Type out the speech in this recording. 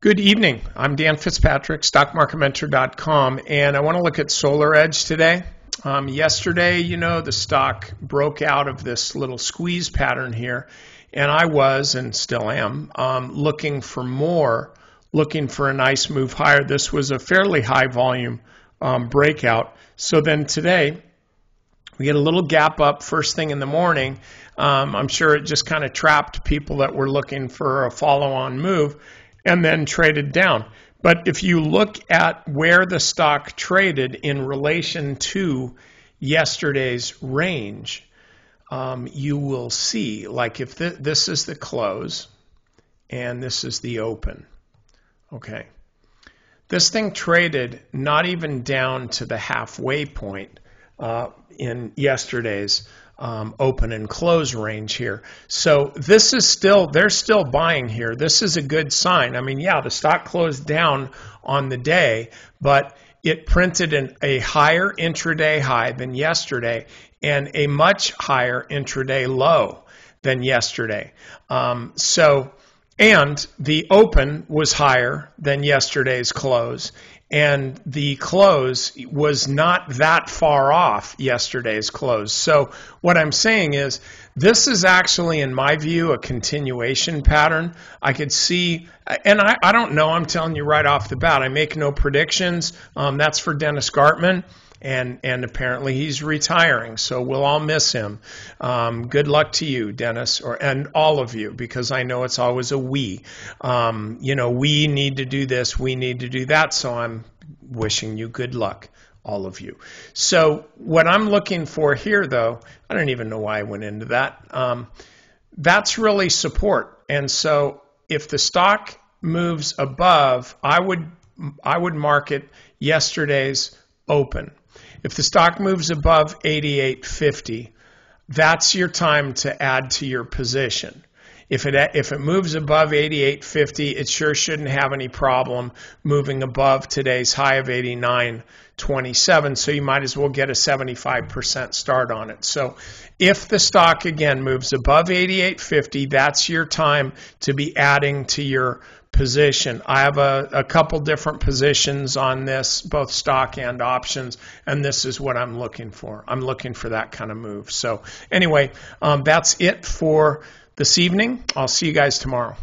Good evening. I'm Dan Fitzpatrick, stockmarketmentor.com, and I want to look at SolarEdge today. Yesterday, the stock broke out of this little squeeze pattern here, and I was, and still am, looking for more, looking for a nice move higher. This was a fairly high volume breakout. So then today, we get a little gap up first thing in the morning. I'm sure it just kind of trapped people that were looking for a follow-on move and then traded down. But if you look at where the stock traded in relation to yesterday's range, you will see, like if this is the close and this is the open, okay? This thing traded not even down to the halfway point in yesterday's open and close range here. So this is still, they're still buying here. This is a good sign. I mean, yeah, the stock closed down on the day, but it printed a higher intraday high than yesterday and a much higher intraday low than yesterday. And the open was higher than yesterday's close. And the close was not that far off yesterday's close. So what I'm saying is this is actually, in my view, a continuation pattern. I could see, and I don't know, I'm telling you right off the bat, I make no predictions. That's for Dennis Gartman. And apparently he's retiring, so we'll all miss him. Good luck to you, Dennis, and all of you, because I know it's always a we. We need to do this, we need to do that, so I'm wishing you good luck, all of you. So what I'm looking for here, though, I don't even know why I went into that. That's really support, and so if the stock moves above, I would market yesterday's open. If the stock moves above 88.50, that's your time to add to your position. If it moves above 88.50, it sure shouldn't have any problem moving above today's high of 89.27, so you might as well get a 75% start on it. So if the stock again moves above 88.50, that's your time to be adding to your position. I have a couple different positions on this, both stock and options, and this is what I'm looking for. I'm looking for that kind of move. So anyway, that's it for this evening. I'll see you guys tomorrow.